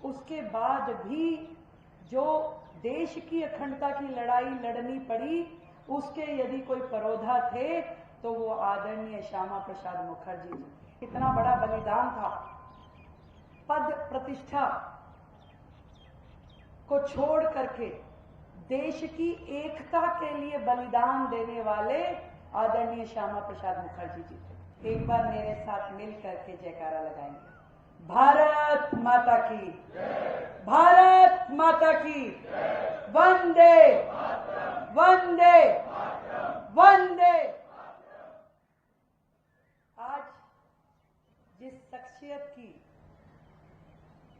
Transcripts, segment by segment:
उसके बाद भी जो देश की अखंडता की लड़ाई लड़नी पड़ी, उसके यदि कोई परोधा थे तो वो आदरणीय श्यामा प्रसाद मुखर्जी जी। कितना बड़ा बलिदान था। पद प्रतिष्ठा को छोड़ करके देश की एकता के लिए बलिदान देने वाले आदरणीय श्यामा प्रसाद मुखर्जी जी थे। एक बार मेरे साथ मिल करके जयकारा लगाएंगे। भारत माता की, भारत माता की, वंदे वंदे वंदे। आज जिस शख्सियत की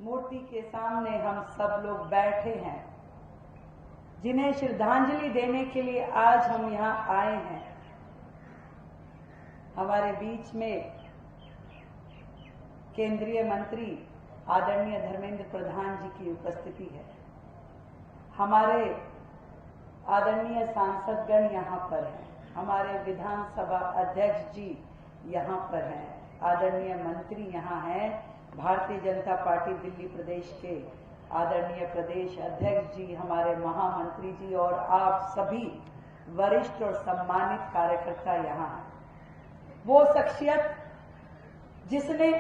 मूर्ति के सामने हम सब लोग बैठे हैं, जिन्हें श्रद्धांजलि देने के लिए आज हम यहाँ आए हैं, हमारे बीच में केंद्रीय मंत्री आदरणीय धर्मेंद्र प्रधान जी की उपस्थिति है। हमारे आदरणीय सांसदगण यहाँ पर हैं, हमारे विधानसभा अध्यक्ष जी यहाँ पर हैं, आदरणीय मंत्री यहाँ हैं, भारतीय जनता पार्टी दिल्ली प्रदेश के आदरणीय प्रदेश अध्यक्ष जी, हमारे महामंत्री जी और आप सभी वरिष्ठ और सम्मानित कार्यकर्ता यहाँ हैं। वो शख्सियत जिसने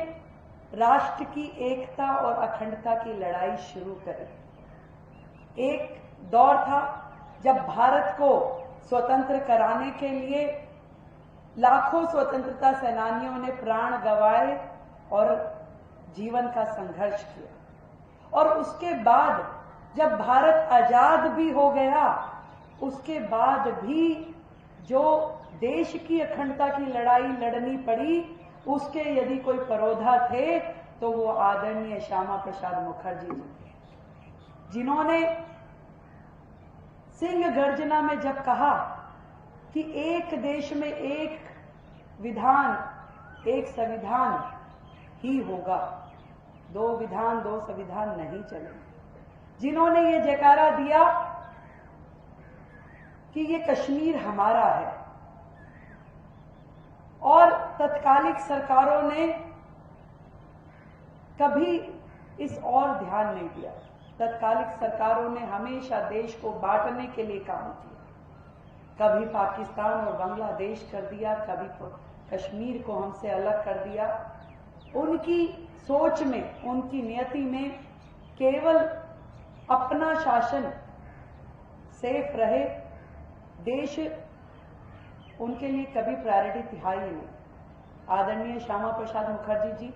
राष्ट्र की एकता और अखंडता की लड़ाई शुरू करी। एक दौर था जब भारत को स्वतंत्र कराने के लिए लाखों स्वतंत्रता सेनानियों ने प्राण गंवाए और जीवन का संघर्ष किया। और उसके बाद जब भारत आजाद भी हो गया, उसके बाद भी जो देश की अखंडता की लड़ाई लड़नी पड़ी, उसके यदि कोई परोधा थे तो वो आदरणीय श्यामा प्रसाद मुखर्जी जी थे, जिन्होंने सिंह गर्जना में जब कहा कि एक देश में एक विधान, एक संविधान ही होगा, दो विधान दो संविधान नहीं चलेंगे, जिन्होंने ये जयकारा दिया कि ये कश्मीर हमारा है, और तत्कालिक सरकारों ने कभी इस और ध्यान नहीं दिया। तत्कालिक सरकारों ने हमेशा देश को बांटने के लिए काम किया। कभी पाकिस्तान और बांग्लादेश कर दिया, कभी कश्मीर को हमसे अलग कर दिया। उनकी सोच में, उनकी नियति में केवल अपना शासन सेफ रहे, देश उनके लिए कभी प्रायोरिटी था ही नहीं। आदरणीय श्यामा प्रसाद मुखर्जी जी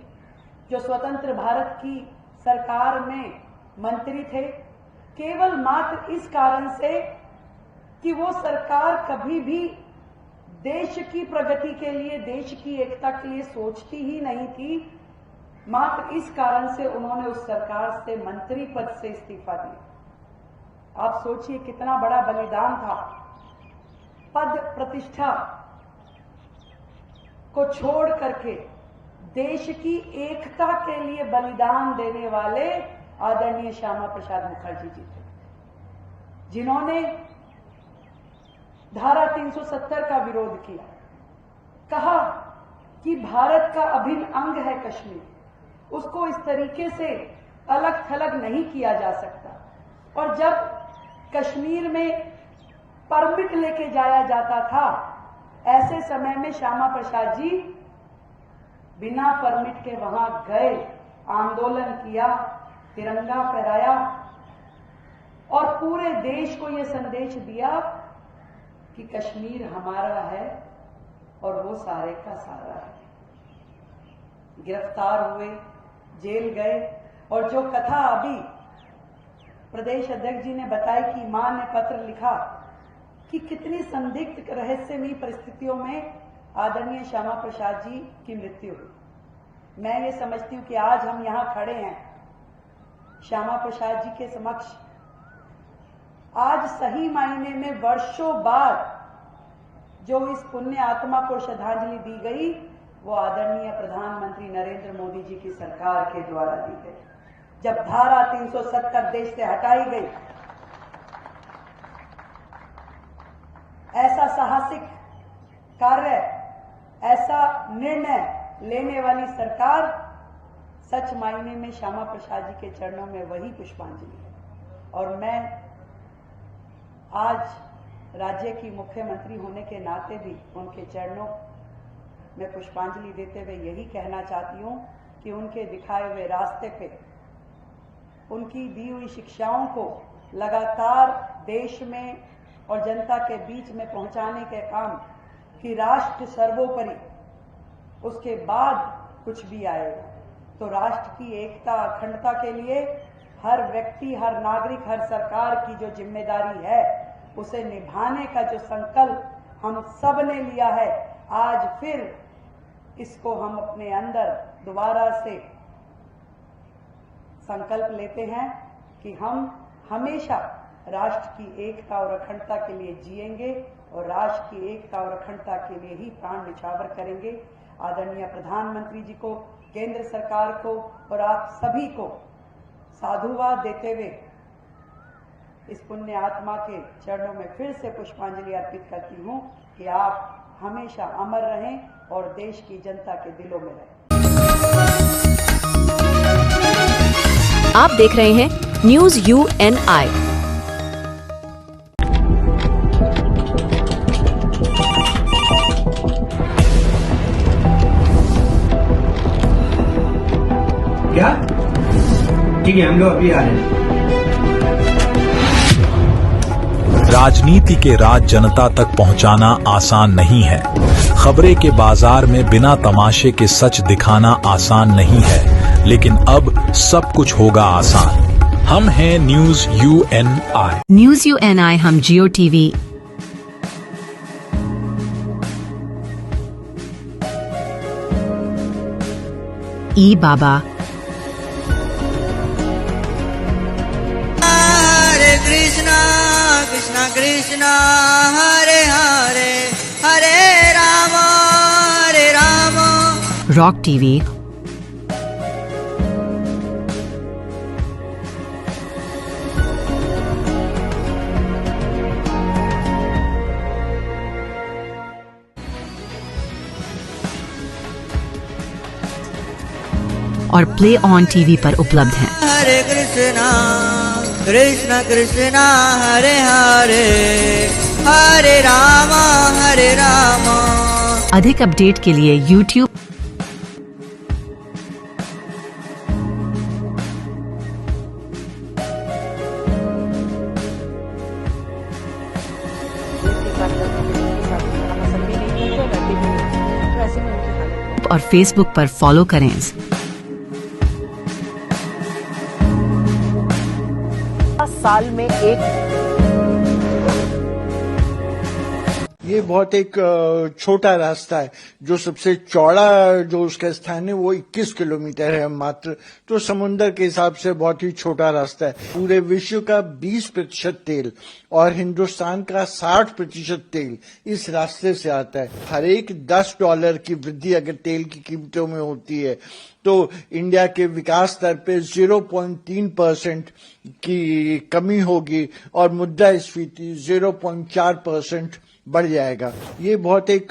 जो स्वतंत्र भारत की सरकार में मंत्री थे, केवल मात्र इस कारण से कि वो सरकार कभी भी देश की प्रगति के लिए, देश की एकता के लिए सोचती ही नहीं थी, मात्र इस कारण से उन्होंने उस सरकार से मंत्री पद से इस्तीफा दिया। आप सोचिए कितना बड़ा बलिदान था। पद प्रतिष्ठा को छोड़ करके देश की एकता के लिए बलिदान देने वाले आदरणीय श्यामा प्रसाद मुखर्जी जी थे, जिन्होंने धारा 370 का विरोध किया, कहा कि भारत का अभिन्न अंग है कश्मीर, उसको इस तरीके से अलग थलग नहीं किया जा सकता। और जब कश्मीर में परमिट लेके जाया जाता था, ऐसे समय में श्यामा प्रसाद जी बिना परमिट के वहां गए, आंदोलन किया, तिरंगा फहराया और पूरे देश को यह संदेश दिया कि कश्मीर हमारा है और वो सारे का सारा है। गिरफ्तार हुए, जेल गए, और जो कथा अभी प्रदेश अध्यक्ष जी ने बताई कि मां ने पत्र लिखा कि कितनी संदिग्ध रहस्यमयी परिस्थितियों में आदरणीय श्यामा प्रसाद जी की मृत्यु हुई। मैं ये समझती हूँ कि आज हम यहाँ खड़े हैं श्यामा प्रसाद जी के समक्ष, आज सही मायने में वर्षों बाद जो इस पुण्य आत्मा को श्रद्धांजलि दी गई, वो आदरणीय प्रधानमंत्री नरेंद्र मोदी जी की सरकार के द्वारा दी गई। जब धारा 370 देश से हटाई गई, ऐसा साहसिक कार्य, ऐसा निर्णय लेने वाली सरकार सच मायने में श्यामा प्रसाद जी के चरणों में वही पुष्पांजलि है। और मैं आज राज्य की मुख्यमंत्री होने के नाते भी उनके चरणों में पुष्पांजलि देते हुए यही कहना चाहती हूँ कि उनके दिखाए हुए रास्ते पे उनकी दी हुई शिक्षाओं को लगातार देश में और जनता के बीच में पहुंचाने के काम कि राष्ट्र सर्वोपरि, उसके बाद कुछ भी आएगा। तो राष्ट्र की एकता अखंडता के लिए हर व्यक्ति, हर नागरिक, हर सरकार की जो जिम्मेदारी है उसे निभाने का जो संकल्प हम सब ने लिया है, आज फिर इसको हम अपने अंदर दोबारा से संकल्प लेते हैं कि हम हमेशा राष्ट्र की एकता और अखंडता के लिए जिएंगे और राष्ट्र की एकता और अखंडता के लिए ही प्राण निछावर करेंगे। आदरणीय प्रधानमंत्री जी को, केंद्र सरकार को और आप सभी को साधुवाद देते हुए इस पुण्य आत्मा के चरणों में फिर से पुष्पांजलि अर्पित करती हूँ कि आप हमेशा अमर रहें और देश की जनता के दिलों में रहें। आप देख रहे हैं न्यूज UNI। क्या? ठीक है, हम लोग अभी आ रहे हैं। राजनीति के राज जनता तक पहुंचाना आसान नहीं है। खबरें के बाजार में बिना तमाशे के सच दिखाना आसान नहीं है, लेकिन अब सब कुछ होगा आसान। हम हैं न्यूज UNI। न्यूज UNI हम जियो टीवी, ई बाबा, हरे कृष्णा कृष्णा कृष्णा हरे हरे, हरे राम रॉक टीवी, और प्ले ऑन टीवी पर उपलब्ध हैं। हरे कृष्णा कृष्णा कृष्णा हरे हरे, हरे राम अधिक अपडेट के लिए YouTube और Facebook पर फॉलो करें। साल में एक ये बहुत एक छोटा रास्ता है। जो सबसे चौड़ा जो उसका स्थान है वो 21 किलोमीटर है मात्र, तो समुद्र के हिसाब से बहुत ही छोटा रास्ता है। पूरे विश्व का 20% तेल और हिंदुस्तान का 60% तेल इस रास्ते से आता है। हर एक $10 की वृद्धि अगर तेल की कीमतों में होती है तो इंडिया के विकास दर पे 0.3% की कमी होगी और मुद्रास्फीति 0.4% बढ़ जाएगा। ये बहुत एक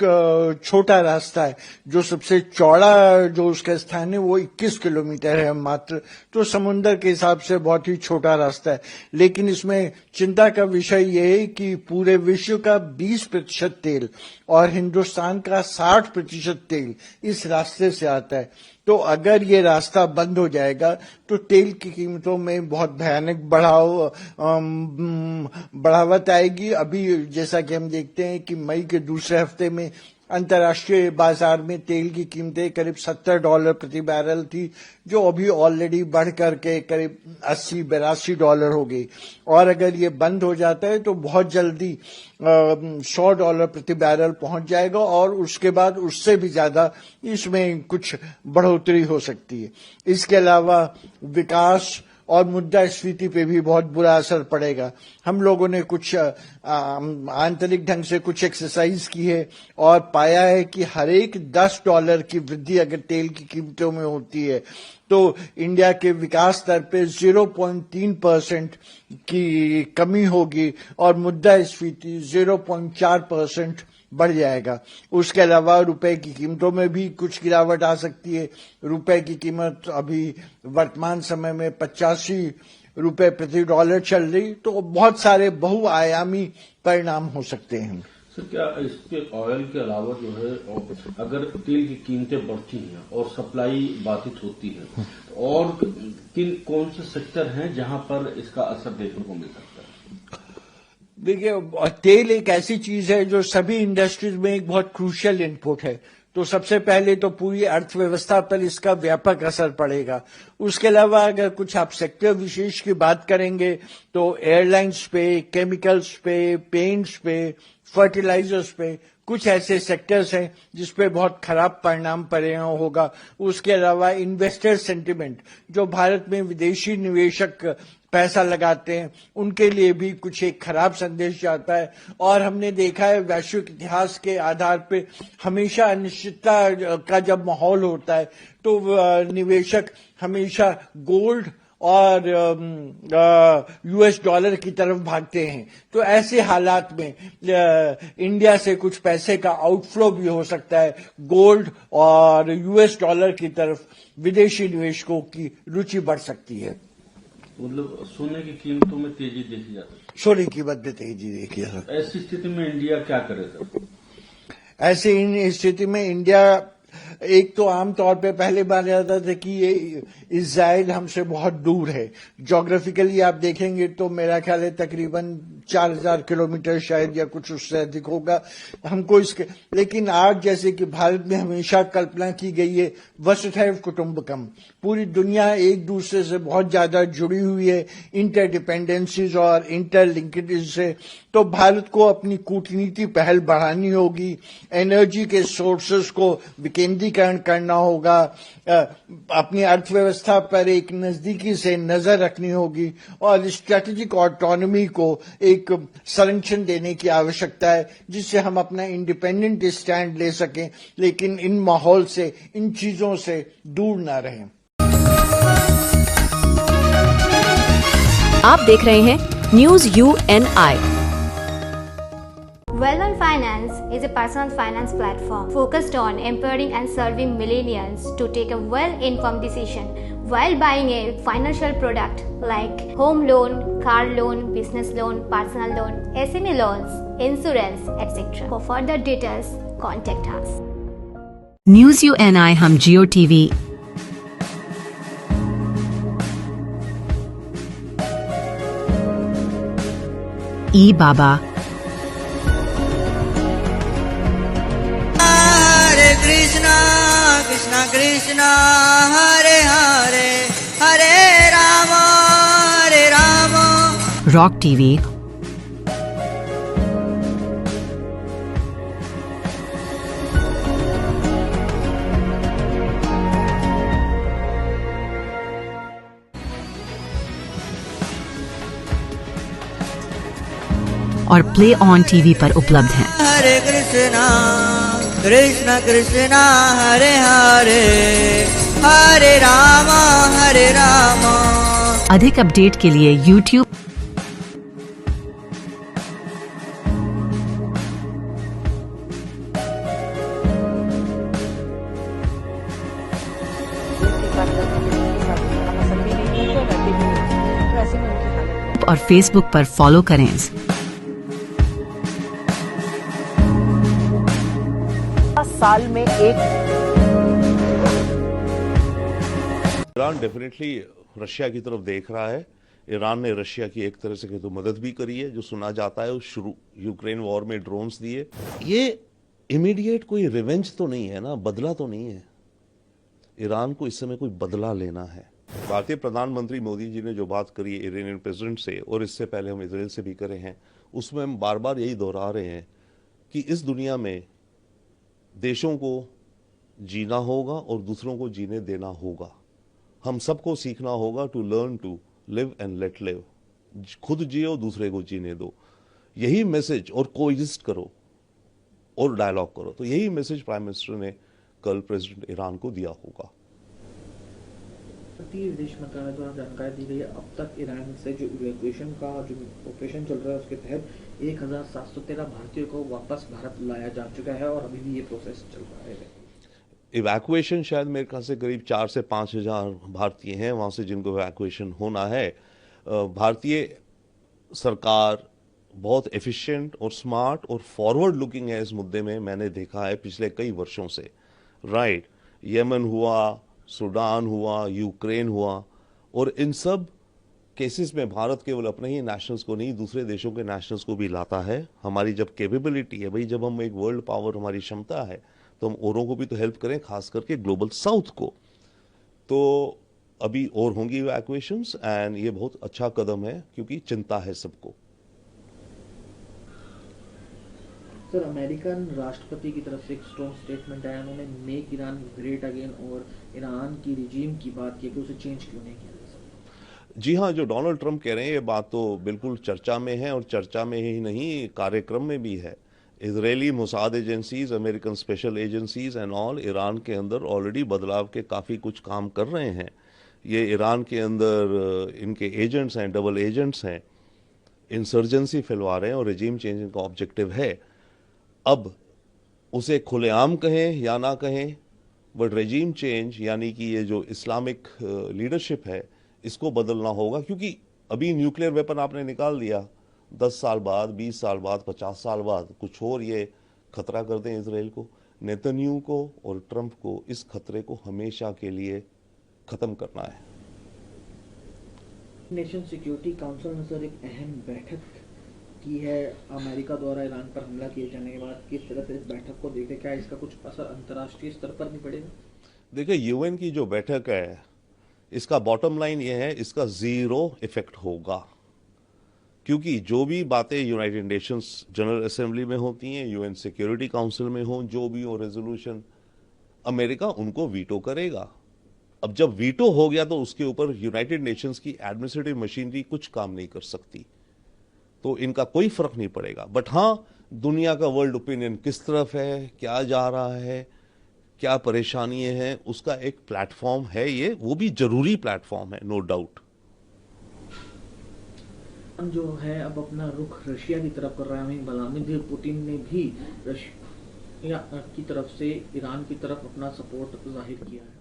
छोटा रास्ता है। जो सबसे चौड़ा जो उसका स्थान है वो 21 किलोमीटर है मात्र, तो समुद्र के हिसाब से बहुत ही छोटा रास्ता है। लेकिन इसमें चिंता का विषय ये है कि पूरे विश्व का 20% तेल और हिंदुस्तान का 60% तेल इस रास्ते से आता है। तो अगर ये रास्ता बंद हो जाएगा तो तेल की कीमतों में बहुत भयानक बढ़ावट आएगी। अभी जैसा कि हम देखते हैं कि मई के दूसरे हफ्ते में अंतर्राष्ट्रीय बाजार में तेल की कीमतें करीब $70 प्रति बैरल थी, जो अभी ऑलरेडी बढ़ करके करीब $80-82 हो गई। और अगर ये बंद हो जाता है तो बहुत जल्दी $100 प्रति बैरल पहुंच जाएगा और उसके बाद उससे भी ज्यादा इसमें कुछ बढ़ोतरी हो सकती है। इसके अलावा विकास और मुद्रास्फीति पे भी बहुत बुरा असर पड़ेगा। हम लोगों ने कुछ आंतरिक ढंग से कुछ एक्सरसाइज की है और पाया है कि हर एक $10 की वृद्धि अगर तेल की कीमतों में होती है तो इंडिया के विकास दर पे 0.3% की कमी होगी और मुद्रास्फीति 0.4% बढ़ जाएगा। उसके अलावा रुपए की कीमतों में भी कुछ गिरावट आ सकती है। रुपए की कीमत अभी वर्तमान समय में 85 रुपए प्रति डॉलर चल रही, तो बहुत सारे बहुआयामी परिणाम हो सकते हैं। सर, क्या इसके ऑयल के अलावा जो है अगर तेल की कीमतें बढ़ती हैं और सप्लाई बाधित होती है, और कौन से सेक्टर हैं जहां पर इसका असर देखने को मिल सकता है? देखिए, तेल एक ऐसी चीज है जो सभी इंडस्ट्रीज में एक बहुत क्रूशियल इनपुट है, तो सबसे पहले तो पूरी अर्थव्यवस्था पर इसका व्यापक असर पड़ेगा। उसके अलावा अगर कुछ आप सेक्टर विशेष की बात करेंगे तो एयरलाइंस पे, केमिकल्स पे, पेंट्स पे, फर्टिलाइजर्स पे कुछ ऐसे सेक्टर्स हैं जिसपे बहुत खराब परिणाम परिणाम होगा। उसके अलावा इन्वेस्टर सेंटिमेंट, जो भारत में विदेशी निवेशक पैसा लगाते हैं, उनके लिए भी कुछ एक खराब संदेश जाता है। और हमने देखा है वैश्विक इतिहास के आधार पे हमेशा अनिश्चितता का जब माहौल होता है तो निवेशक हमेशा गोल्ड और यूएस डॉलर की तरफ भागते हैं। तो ऐसे हालात में इंडिया से कुछ पैसे का आउटफ्लो भी हो सकता है। गोल्ड और यूएस डॉलर की तरफ विदेशी निवेशकों की रुचि बढ़ सकती है। मतलब सोने की कीमतों में तेजी देखी जाती है। सोने की कीमत में तेजी देखी है। ऐसी स्थिति में इंडिया क्या करे सर? ऐसी स्थिति में इंडिया एक तो आमतौर पे पहले माना जाता था कि ये इजराइल हमसे बहुत दूर है। ज्योग्राफिकली आप देखेंगे तो मेरा ख्याल है तकरीबन 4000 किलोमीटर शायद या कुछ उससे अधिक होगा हमको इसके। लेकिन आज जैसे कि भारत में हमेशा कल्पना की गई है वसुधैव कुटुंबकम, पूरी दुनिया एक दूसरे से बहुत ज्यादा जुड़ी हुई है इंटरडिपेंडेंसीज और इंटरलिंकेज से। तो भारत को अपनी कूटनीति पहल बढ़ानी होगी, एनर्जी के सोर्सेस को विकेंद्रीकरण करना होगा, अपनी अर्थव्यवस्था पर एक नजदीकी से नजर रखनी होगी और स्ट्रेटेजिक ऑटोनॉमी को एक संरक्षण देने की आवश्यकता है जिससे हम अपना इंडिपेंडेंट स्टैंड ले सकें, लेकिन इन माहौल से, इन चीजों से दूर ना रहें। आप देख रहे हैं news UNI। Wellman Finance is a personal finance platform focused on empowering and serving millennials to take a well-informed decision while buying a financial product like home loan, car loan, business loan, personal loan, SME loans, insurance, etc. For further details, contact us. News UNI हम जियो TV, ई बाबा, Krishna Krishna Krishna Hare Hare Hare Ram rock TV, और play on TV पर उपलब्ध हैं। हरे कृष्णा कृष्णा कृष्णा हरे हरे हरे राम हरे राम। अधिक update के लिए YouTube और Facebook पर फॉलो करें। साल में एक ईरान डेफिनेटली रशिया की तरफ देख रहा है। ईरान ने रशिया की एक तरह से तो मदद भी करी है, जो सुना जाता है उस यूक्रेन वॉर में ड्रोन्स दिए। ये इमीडिएट कोई रिवेंज तो नहीं है ना, बदला तो नहीं है। ईरान को इस समय कोई बदला लेना है। भारतीय प्रधानमंत्री मोदी जी ने जो बात करी है ईरानियन प्रेसिडेंट से, और इससे पहले हम इजराइल से भी करे हैं, उसमें हम बार बार यही दोहरा रहे हैं कि इस दुनिया में देशों को जीना होगा और दूसरों को जीने देना होगा। हम सबको सीखना होगा to learn to live and let live. खुद जियो, दूसरे को जीने दो। यही मैसेज, और कोएग्जिस्ट करो और डायलॉग करो। तो यही मैसेज प्राइम मिनिस्टर ने कल प्रेसिडेंट ईरान को दिया होगा। भारतीय विदेश मंत्रालय द्वारा जानकारी दी गई है, अब तक ईरान से जो इवैक्यूएशन का जो ऑपरेशन चल रहा है उसके तहत 1713 भारतीयों को वापस भारत लाया जा चुका है और अभी भी ये प्रोसेस चल रहा है। इवैक्यूएशन शायद मेरे ख्याल से करीब 4 से 5 हजार भारतीय हैं वहाँ से जिनको इवैक्यूएशन होना है। भारतीय सरकार बहुत एफिशिएंट और स्मार्ट और फॉरवर्ड लुकिंग है इस मुद्दे में, मैंने देखा है पिछले कई वर्षों से। राइट, यमन हुआ, सूडान हुआ, यूक्रेन हुआ, और इन सब केसेस में भारत केवल अपने ही नेशनल्स को नहीं दूसरे देशों के नेशनल्स को भी लाता है। हमारी जब कैपेबिलिटी है भाई, जब हम एक वर्ल्ड पावर, हमारी क्षमता है, तो हम औरों को भी तो हेल्प करें, खास करके ग्लोबल साउथ को। तो अभी और होंगी इवैक्यूएशंस एंड ये बहुत अच्छा कदम है क्योंकि चिंता है सबको। सर, अमेरिकन राष्ट्रपति की तरफ से एक स्ट्रॉन्ग स्टेटमेंट आया, उन्होंने मेक ईरान ग्रेट अगेन और ईरान की रिजीम की बात की कि उसे चेंज क्यों नहीं किया। जी हाँ, जो डोनाल्ड ट्रंप कह रहे हैं ये बात तो बिल्कुल चर्चा में है, और चर्चा में ही नहीं कार्यक्रम में भी है। Israeli Mossad agencies, American special agencies and all Iran के अंदर ऑलरेडी बदलाव के काफ़ी कुछ काम कर रहे हैं। ये ईरान के अंदर इनके एजेंट्स हैं, डबल एजेंट्स हैं, इंसर्जेंसी फैलवा रहे हैं और रिजीम चेंजिंग का ऑब्जेक्टिव है। अब उसे खुलेआम कहें या ना कहें, बट रिजीम चेंज यानी कि ये जो इस्लामिक लीडरशिप है इसको बदलना होगा, क्योंकि अभी न्यूक्लियर वेपन आपने निकाल दिया, 10 साल बाद, 20 साल बाद, 50 साल बाद कुछ और ये खतरा कर दें इसराइल को। नेतन्याहू को और ट्रंप को इस खतरे को हमेशा के लिए खत्म करना है। नेशन सिक्योरिटी काउंसिल ने सर एक अहम बैठक की है अमेरिका द्वारा ईरान पर हमला किए जाने के बाद। किस तरह से इस बैठक को देखते, क्या इसका कुछ असर अंतर्राष्ट्रीय स्तर पर नहीं पड़ेगा? देखिए, यूएन की जो बैठक है इसका बॉटम लाइन ये है, इसका 0 इफेक्ट होगा, क्योंकि जो भी बातें यूनाइटेड नेशंस जनरल असेंबली में होती हैं, यूएन सिक्योरिटी काउंसिल में हो, जो भी हो रेजोल्यूशन, अमेरिका उनको वीटो करेगा। अब जब वीटो हो गया तो उसके ऊपर यूनाइटेड नेशंस की एडमिनिस्ट्रेटिव मशीनरी कुछ काम नहीं कर सकती, तो इनका कोई फर्क नहीं पड़ेगा। बट हाँ, दुनिया का वर्ल्ड ओपिनियन किस तरफ है, क्या जा रहा है, क्या परेशानियां हैं, उसका एक प्लेटफॉर्म है ये, वो भी जरूरी प्लेटफॉर्म है, नो डाउट। जो है अब अपना रुख रशिया की तरफ कर रहा है। व्लादिमीर पुतिन ने भी रशिया की तरफ से ईरान की तरफ अपना सपोर्ट जाहिर किया है।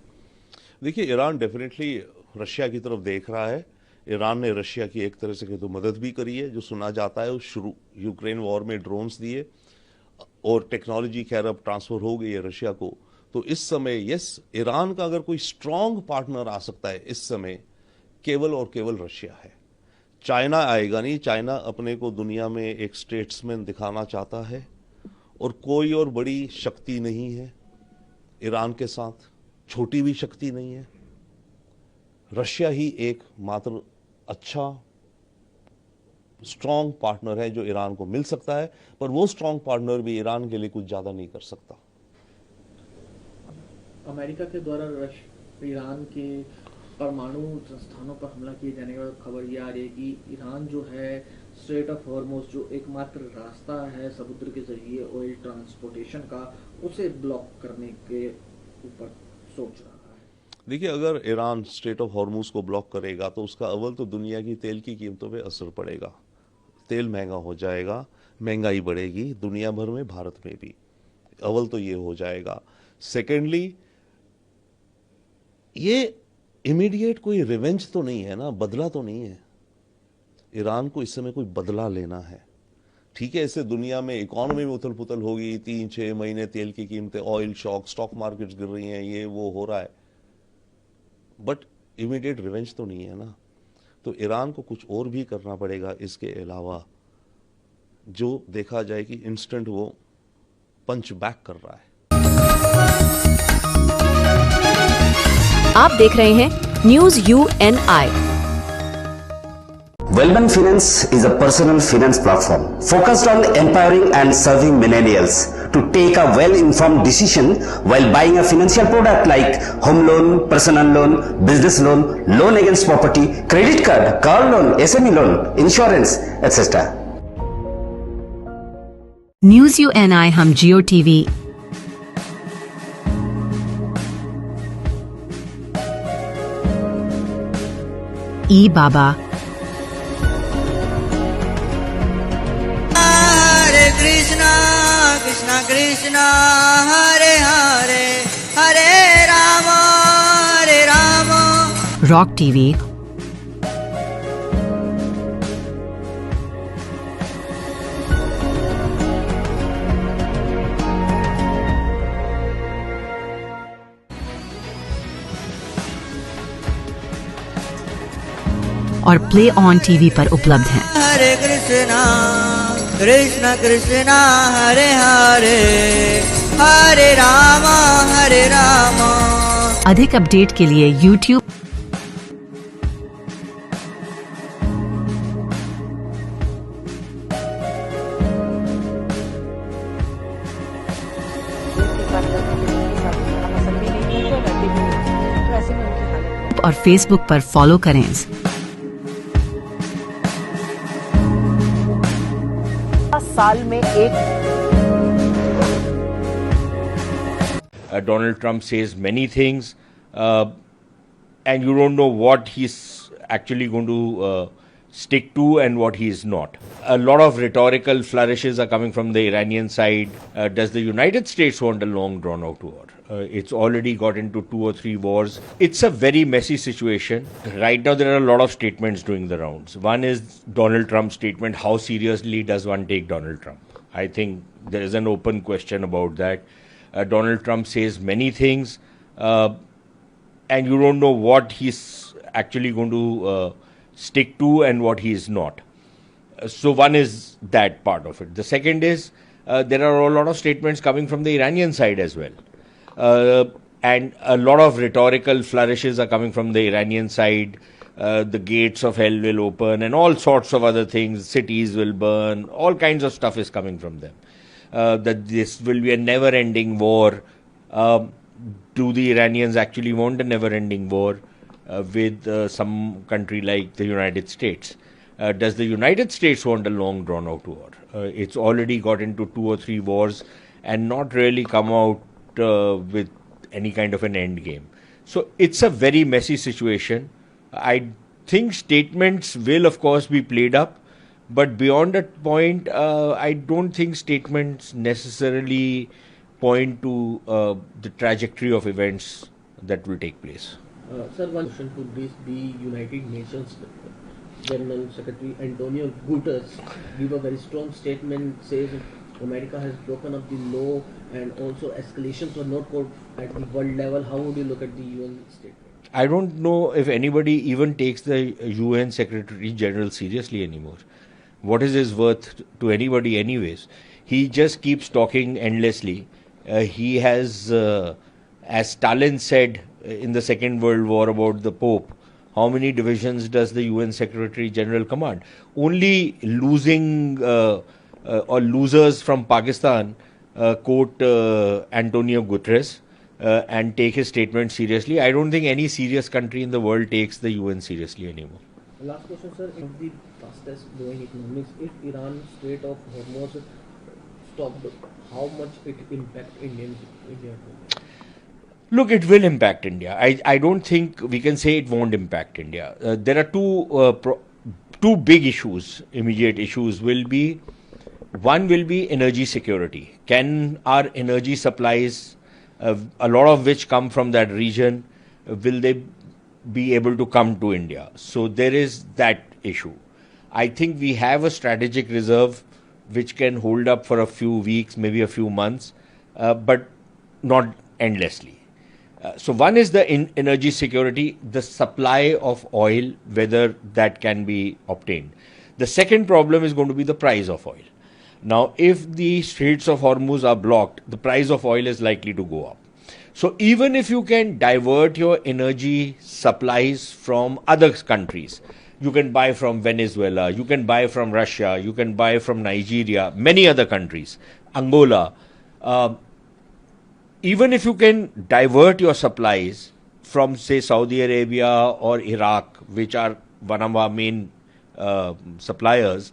देखिए, ईरान डेफिनेटली रशिया की तरफ देख रहा है। ईरान ने रशिया की एक तरह से तो मदद भी करी है, जो सुना जाता है शुरू यूक्रेन वॉर में ड्रोन्स दिए, और टेक्नोलॉजी खैर अब ट्रांसफर हो गई है रशिया को। तो इस समय यस, ईरान का अगर कोई स्ट्रांग पार्टनर आ सकता है इस समय, केवल और केवल रशिया है। चाइना आएगा नहीं। चाइना अपने को दुनिया में एक स्टेट्समैन दिखाना चाहता है, और कोई और बड़ी शक्ति नहीं है ईरान के साथ, छोटी भी शक्ति नहीं है। रशिया ही एक मात्र अच्छा स्ट्रांग पार्टनर है जो ईरान को मिल सकता है, पर वो स्ट्रांग पार्टनर भी ईरान के लिए कुछ ज्यादा नहीं कर सकता। अमेरिका के द्वारा ईरान के परमाणु संस्थानों पर हमला किए जाने के बाद खबर ये आ रही है कि ईरान जो है स्ट्रेट ऑफ हॉर्मुज, जो एकमात्र रास्ता है समुद्र के जरिए ऑयल ट्रांसपोर्टेशन का, उसे ब्लॉक करने के ऊपर सोच रहा है। देखिए, अगर ईरान स्ट्रेट ऑफ हॉर्मुज को ब्लॉक करेगा तो उसका अव्वल तो दुनिया की तेल की कीमतों पे असर पड़ेगा, तेल महंगा हो जाएगा, महंगाई बढ़ेगी दुनिया भर में, भारत में भी। अव्वल तो ये हो जाएगा। सेकेंडली, ये इमीडिएट कोई रिवेंज तो नहीं है ना, बदला तो नहीं है। ईरान को इस समय कोई बदला लेना है, ठीक है। इससे दुनिया में इकोनॉमी में उथल पुथल होगी, 3-6 महीने तेल की कीमतें, ऑयल शॉक, स्टॉक मार्केट्स गिर रही हैं, ये वो हो रहा है, बट इमीडिएट रिवेंज तो नहीं है ना। तो ईरान को कुछ और भी करना पड़ेगा इसके अलावा, जो देखा जाए कि इंस्टेंट वो पंच बैक कर रहा है। आप देख रहे हैं news UNI। Wellman Finance is a personal finance platform focused on empowering and serving millennials to take a well-informed decision while buying a financial product like home loan, personal loan, business loan, loan against property, credit card, car loan, SME loan, insurance, etc. News UNI हम जियो TV E-Baba, Hare Krishna, Krishna Krishna, Hare Hare, Hare Rama, Hare Rama. Rock TV, और play on TV पर उपलब्ध हैं। Hare Krishna, Krishna Krishna, Hare Hare, Hare Rama, Hare Rama. अधिक update के लिए YouTube और Facebook पर फॉलो करें। साल में एक Donald Trump says many things, and you don't know what he's actually going to stick to and what he is not. A lot of rhetorical flourishes are coming from the Iranian side. Does the United States want a long drawn-out war? It's already got into 2 or 3 wars. It's a very messy situation. Right now, there are a lot of statements doing the rounds. One is Donald Trump's statement. How seriously does one take Donald Trump? I think there is an open question about that. Donald Trump says many things, and you don't know what he's actually going to stick to and what he is not. So one is that part of it. The second is there are a lot of statements coming from the Iranian side as well. And a lot of rhetorical flourishes are coming from the Iranian side. The gates of hell will open and all sorts of other things. Cities will burn. All kinds of stuff is coming from them. That this will be a never-ending war. Do the Iranians actually want a never-ending war with some country like the United States? Does the United States want a long drawn-out war? It's already got into 2 or 3 wars and not really come out with any kind of an end game. So it's a very messy situation. I think statements will, of course, be played up. But beyond that point, I don't think statements necessarily point to the trajectory of events that will take place. Sir, one question to this: the United Nations General Secretary Antonio Guterres gave a very strong statement, says America has broken up the law and also escalations were not called at the world level. How would you look at the UN statement? I don't know if anybody even takes the UN Secretary General seriously anymore. What is his worth to anybody anyways? He just keeps talking endlessly. He has, as Stalin said in the Second World War about the Pope, how many divisions does the UN Secretary General command? Only losing or losers from Pakistan quote Antonio Guterres and take his statement seriously. I don't think any serious country in the world takes the UN seriously anymore. Last question, sir. If the fastest growing economics, if Iran Strait of Hormuz stopped, how much it impact India? Look, it will impact India. I don't think we can say it won't impact India. There are two big issues, immediate issues will be, one will be energy security. Can our energy supplies, a lot of which come from that region, will they be able to come to India? So there is that issue. I think we have a strategic reserve which can hold up for a few weeks, maybe a few months, but not endlessly. So one is the energy security, the supply of oil, whether that can be obtained. The second problem is going to be the price of oil. Now, if the Straits of Hormuz are blocked, the price of oil is likely to go up. So even if you can divert your energy supplies from other countries, you can buy from Venezuela, you can buy from Russia, you can buy from Nigeria, many other countries, Angola. Even if you can divert your supplies from, say, Saudi Arabia or Iraq, which are one of our main suppliers,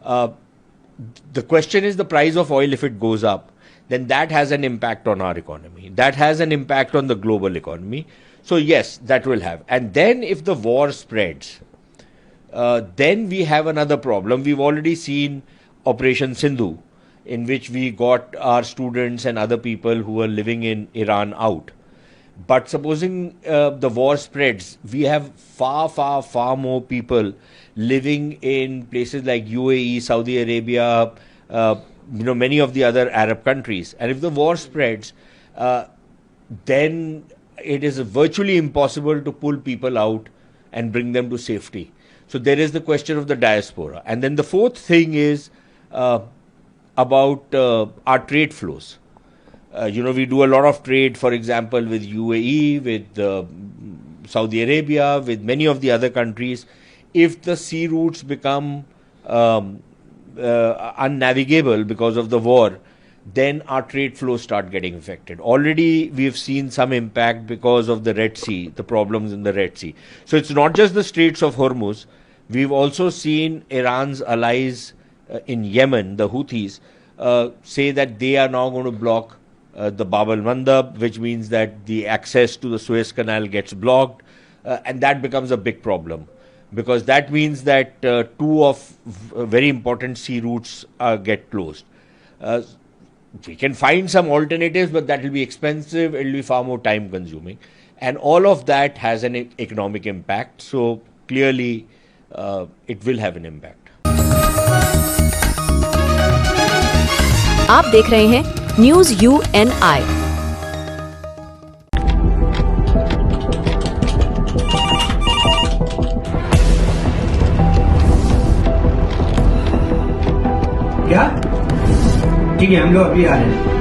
the question is the price of oil. If it goes up, then that has an impact on our economy. That has an impact on the global economy. So yes, that will have. And then if the war spreads, then we have another problem. We've already seen Operation Sindhu, in which we got our students and other people who were living in Iran out. But supposing the war spreads, we have far more people living in places like UAE, Saudi Arabia, many of the other Arab countries. And if the war spreads, then it is virtually impossible to pull people out and bring them to safety. So there is the question of the diaspora. And then the fourth thing is about our trade flows. We do a lot of trade, for example, with UAE, with Saudi Arabia, with many of the other countries. If the sea routes become unnavigable because of the war, then our trade flows start getting affected. Already we've seen some impact because of the Red Sea, the problems in the Red Sea. So it's not just the Straits of Hormuz. We've also seen Iran's allies in Yemen, the Houthis, say that they are now going to block the Bab al-Mandab, which means that the access to the Suez Canal gets blocked, and that becomes a big problem, because that means that two of very important sea routes get closed. We can find some alternatives, but that will be expensive, it will be far more time consuming, and all of that has an economic impact. So clearly it will have an impact. आप देख रहे हैं news UNI। क्या? ठीक है, हम लोग अभी आ रहे हैं।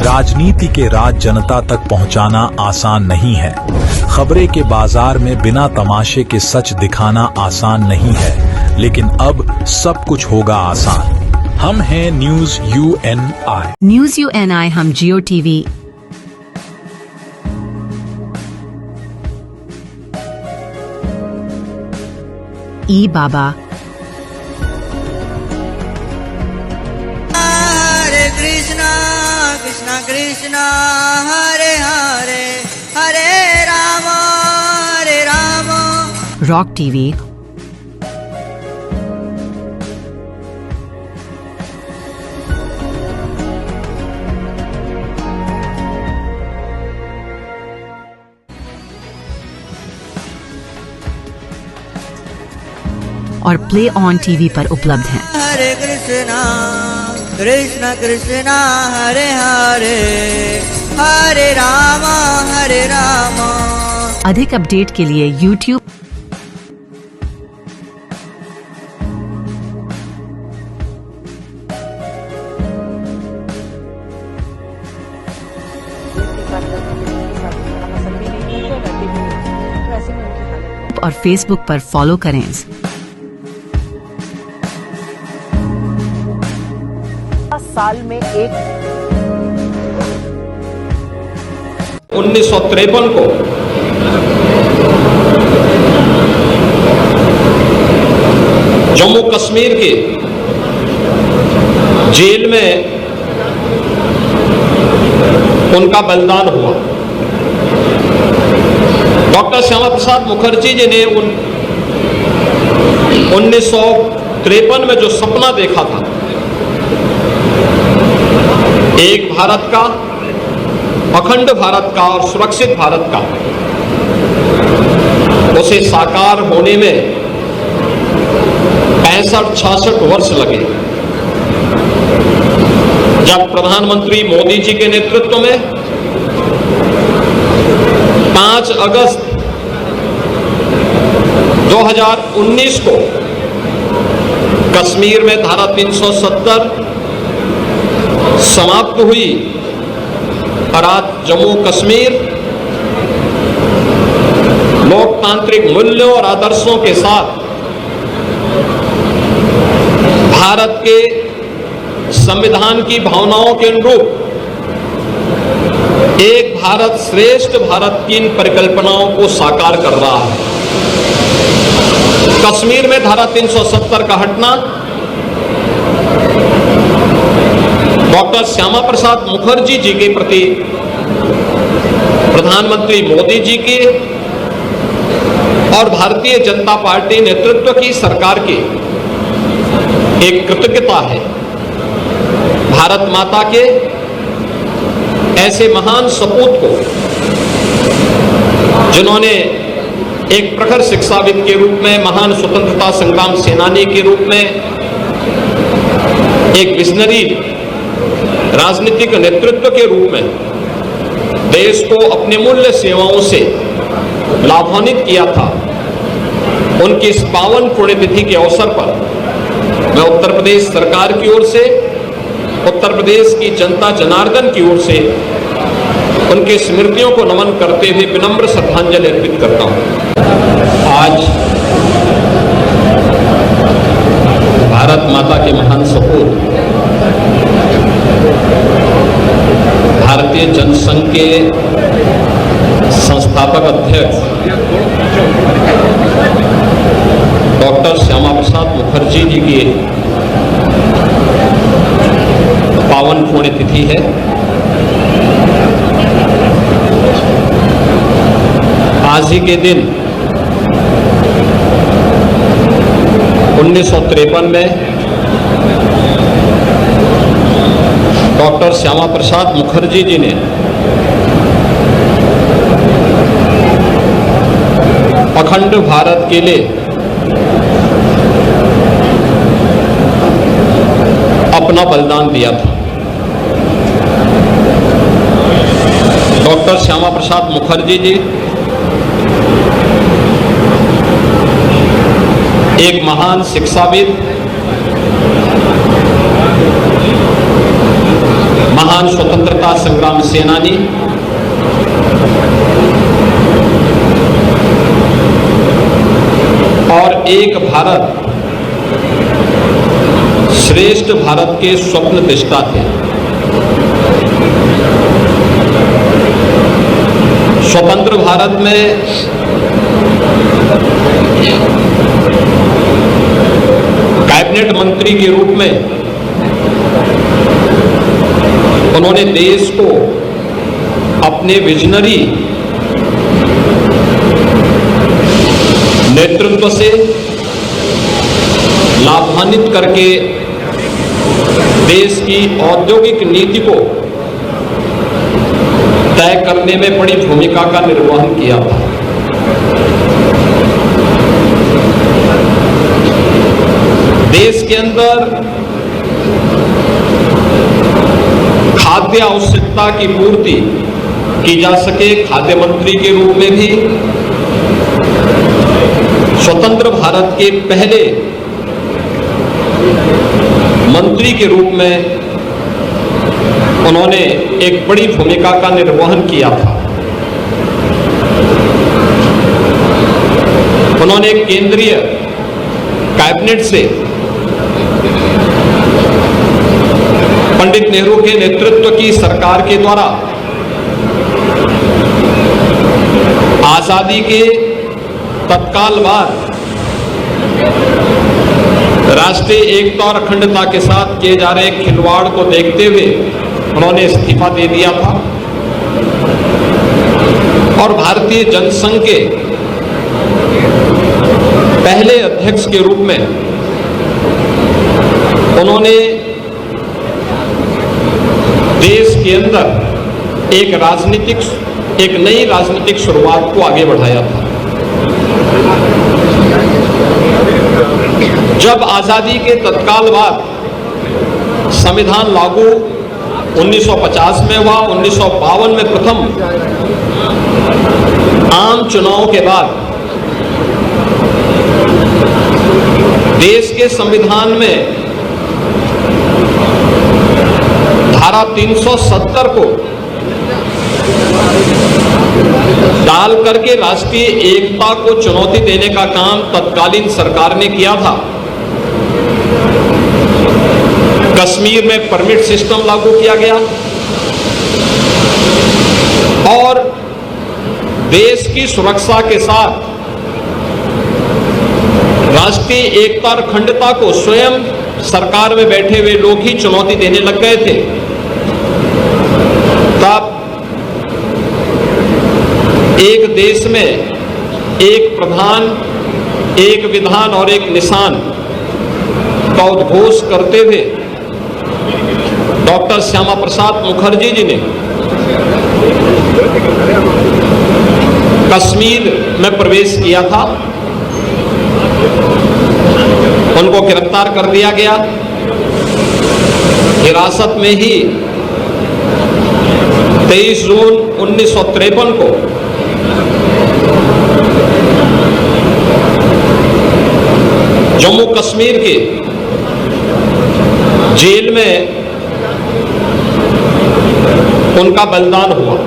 राजनीति के राज जनता तक पहुंचाना आसान नहीं है। खबरें के बाजार में बिना तमाशे के सच दिखाना आसान नहीं है, लेकिन अब सब कुछ होगा आसान। हम हैं न्यूज UNI। न्यूज UNI हम जियो टीवी, ई बाबा, हरे कृष्णा कृष्णा कृष्णा हरे हरे हरे राम रॉक टीवी, और प्ले ऑन टीवी पर उपलब्ध हैं। हरे कृष्णा कृष्णा कृष्णा हरे हरे हरे राम हरे राम। अधिक अपडेट के लिए YouTube और Facebook पर फॉलो करें। साल में एक 1953 को जम्मू कश्मीर के जेल में उनका बलिदान हुआ। डॉक्टर श्यामा प्रसाद मुखर्जी जी ने 1953 में जो सपना देखा था, एक भारत का, अखंड भारत का और सुरक्षित भारत का, उसे साकार होने में 65-66 वर्ष लगे। जब प्रधानमंत्री मोदी जी के नेतृत्व में 5 अगस्त 2019 को कश्मीर में धारा 370 समाप्त हुई और आज जम्मू कश्मीर लोकतांत्रिक मूल्यों और आदर्शों के साथ भारत के संविधान की भावनाओं के अनुरूप एक भारत श्रेष्ठ भारत की इन परिकल्पनाओं को साकार कर रहा है। कश्मीर में धारा 370 का हटना डॉक्टर श्यामा प्रसाद मुखर्जी जी के प्रति प्रधानमंत्री मोदी जी की और भारतीय जनता पार्टी नेतृत्व की सरकार की एक कृतज्ञता है भारत माता के ऐसे महान सपूत को जिन्होंने एक प्रखर शिक्षाविद के रूप में, महान स्वतंत्रता संग्राम सेनानी के रूप में, एक विजनरी राजनीतिक नेतृत्व के रूप में देश को अपनी मूल्य सेवाओं से लाभान्वित किया था। उनकी इस पावन पुण्यतिथि के अवसर पर मैं उत्तर प्रदेश सरकार की ओर से, उत्तर प्रदेश की जनता जनार्दन की ओर से उनकी स्मृतियों को नमन करते हुए विनम्र श्रद्धांजलि अर्पित करता हूं। आज भारत माता के महान सपूत भारतीय जनसंघ के संस्थापक अध्यक्ष डॉक्टर श्यामा प्रसाद मुखर्जी जी की पावन पुण्यतिथि है। आज ही के दिन 1953 में डॉक्टर श्यामा प्रसाद मुखर्जी जी ने अखंड भारत के लिए अपना बलिदान दिया था। डॉक्टर श्यामा प्रसाद मुखर्जी जी एक महान शिक्षाविद, महान स्वतंत्रता संग्राम सेनानी, और एक भारत श्रेष्ठ भारत के स्वप्न दृष्टा थे। स्वतंत्र भारत में कैबिनेट मंत्री के रूप में उन्होंने देश को अपने विजनरी नेतृत्व से लाभान्वित करके देश की औद्योगिक नीति को तय करने में बड़ी भूमिका का निर्वहन किया था। देश के अंदर खाद्य आवश्यकता की पूर्ति की जा सके, खाद्य मंत्री के रूप में भी स्वतंत्र भारत के पहले मंत्री के रूप में उन्होंने एक बड़ी भूमिका का निर्वहन किया था। उन्होंने केंद्रीय कैबिनेट से पंडित नेहरू के नेतृत्व की सरकार के द्वारा आजादी के तत्काल बाद राष्ट्रीय एकता और अखंडता के साथ किए जा रहे खिलवाड़ को देखते हुए उन्होंने इस्तीफा दे दिया था और भारतीय जनसंघ के पहले अध्यक्ष के रूप में उन्होंने देश के अंदर एक नई राजनीतिक शुरुआत को आगे बढ़ाया था। जब आजादी के तत्काल बाद संविधान लागू 1950 में हुआ, 1952 में प्रथम आम चुनाव के बाद देश के संविधान में धारा 370 को डाल करके राष्ट्रीय एकता को चुनौती देने का काम तत्कालीन सरकार ने किया था। कश्मीर में परमिट सिस्टम लागू किया गया और देश की सुरक्षा के साथ राष्ट्रीय एकता और अखंडता को स्वयं सरकार में बैठे हुए लोग ही चुनौती देने लग गए थे। तब एक देश में एक प्रधान, एक विधान और एक निशान का उद्घोष करते हुए डॉक्टर श्यामा प्रसाद मुखर्जी जी ने कश्मीर में प्रवेश किया था। उनको गिरफ्तार कर लिया गया। हिरासत में ही 23 जून 1953 को जम्मू कश्मीर के जेल में उनका बलिदान हुआ।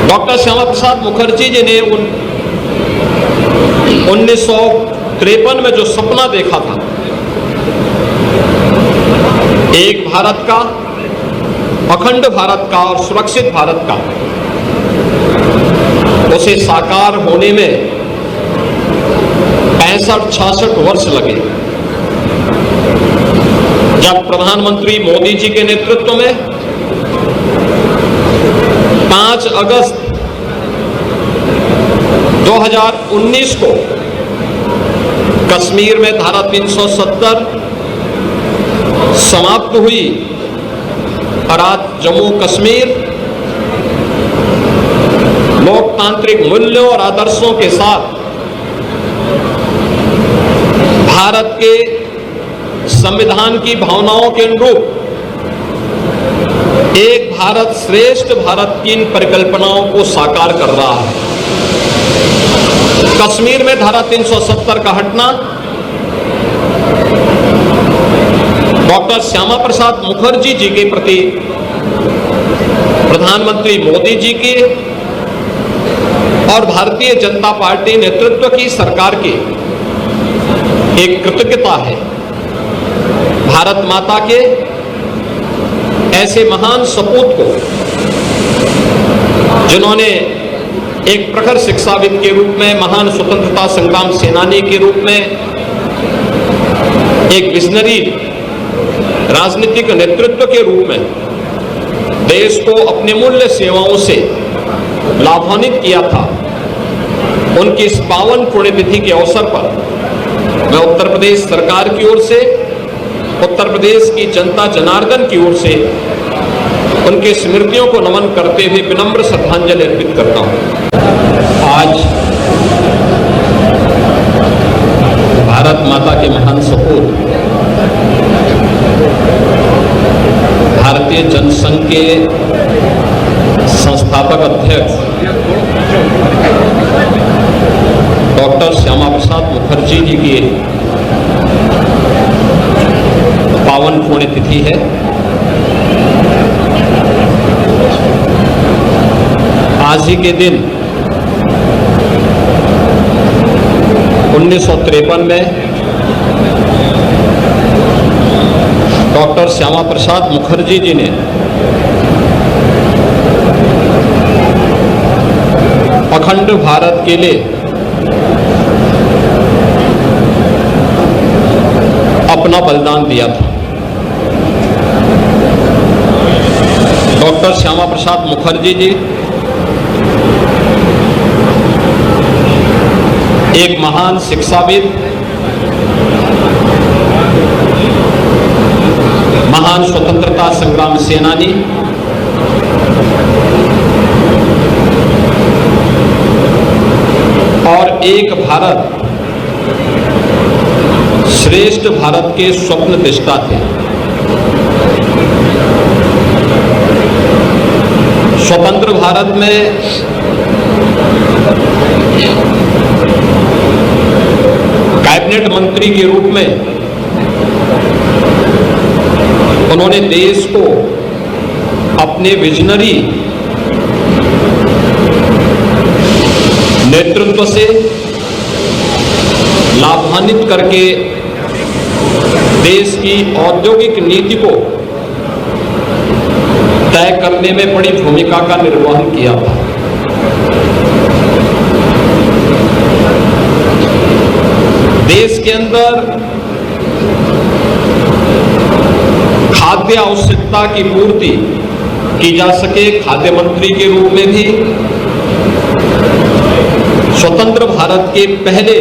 डॉक्टर श्यामा प्रसाद मुखर्जी जी ने 1953 में जो सपना देखा था, एक भारत का, अखंड भारत का और सुरक्षित भारत का, उसे साकार होने में 65-66 वर्ष लगे। जब प्रधानमंत्री मोदी जी के नेतृत्व में 5 अगस्त 2019 को कश्मीर में धारा 370 समाप्त हुई और आज जम्मू कश्मीर लोकतांत्रिक मूल्यों और आदर्शों के साथ भारत के संविधान की भावनाओं के अनुरूप एक भारत श्रेष्ठ भारत की इन परिकल्पनाओं को साकार कर रहा है। कश्मीर में धारा 370 का हटना डॉक्टर श्यामा प्रसाद मुखर्जी जी के प्रति प्रधानमंत्री मोदी जी की और भारतीय जनता पार्टी नेतृत्व की सरकार की एक कृतज्ञता है। भारत माता के ऐसे महान सपूत को, जिन्होंने एक प्रखर शिक्षाविद के रूप में, महान स्वतंत्रता संग्राम सेनानी के रूप में, एक विजनरी राजनीतिक नेतृत्व के रूप में देश को अपने मूल्य सेवाओं से लाभान्वित किया था, उनकी इस पावन पुण्यतिथि के अवसर पर मैं उत्तर प्रदेश सरकार की ओर से, उत्तर प्रदेश की जनता जनार्दन की ओर से उनके स्मृतियों को नमन करते हुए विनम्र श्रद्धांजलि अर्पित करता हूं। आज भारत माता के महान सपूत, भारतीय जनसंघ के संस्थापक अध्यक्ष डॉक्टर श्यामा प्रसाद मुखर्जी जी की पावन पुण्यतिथि है। आज ही के दिन 1953 में डॉक्टर श्यामा प्रसाद मुखर्जी जी ने अखंड भारत के लिए अपना बलिदान दिया था। डॉक्टर श्यामा प्रसाद मुखर्जी जी एक महान शिक्षाविद, महान स्वतंत्रता संग्राम सेनानी, और एक भारत श्रेष्ठ भारत के स्वप्न दृष्टा थे। स्वतंत्र भारत में कैबिनेट मंत्री के रूप में उन्होंने देश को अपने विजनरी नेतृत्व से लाभान्वित करके देश की औद्योगिक नीति को तय करने में बड़ी भूमिका का निर्वहन किया था। देश के अंदर खाद्य आवश्यकता की पूर्ति की जा सके, खाद्य मंत्री के रूप में भी स्वतंत्र भारत के पहले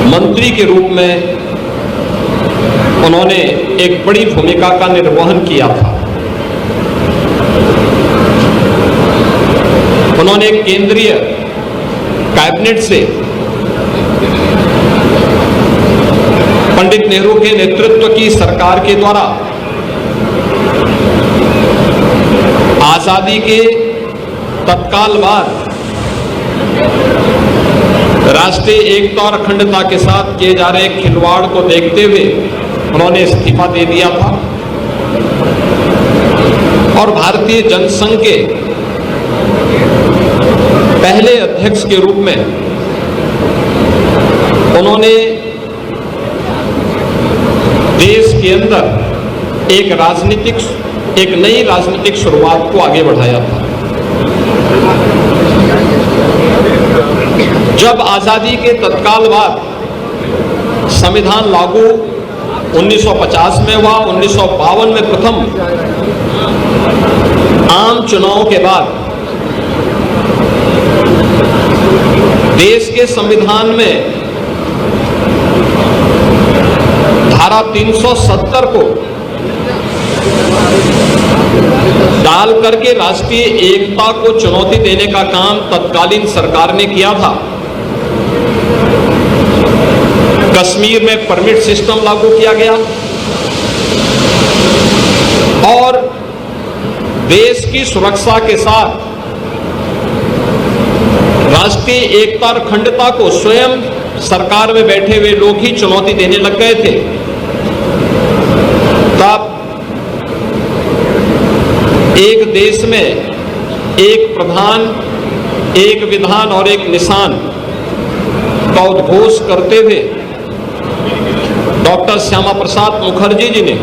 मंत्री के रूप में उन्होंने एक बड़ी भूमिका का निर्वहन किया था। उन्होंने केंद्रीय कैबिनेट से पंडित नेहरू के नेतृत्व की सरकार के द्वारा आजादी के तत्काल बाद राष्ट्रीय एकता और अखंडता के साथ किए जा रहे खिलवाड़ को देखते हुए उन्होंने इस्तीफा दे दिया था और भारतीय जनसंघ के पहले अध्यक्ष के रूप में उन्होंने देश के अंदर एक नई राजनीतिक शुरुआत को आगे बढ़ाया था। जब आजादी के तत्काल बाद संविधान लागू 1950 में हुआ, 1952 में प्रथम आम चुनाव के बाद देश के संविधान में धारा 370 को डाल करके राष्ट्रीय एकता को चुनौती देने का काम तत्कालीन सरकार ने किया था। कश्मीर में परमिट सिस्टम लागू किया गया और देश की सुरक्षा के साथ राष्ट्रीय एकता और अखंडता को स्वयं सरकार में बैठे हुए लोग ही चुनौती देने लग गए थे। तब एक देश में एक प्रधान, एक विधान और एक निशान का उद्घोष करते हुए डॉक्टर श्यामा प्रसाद मुखर्जी जी ने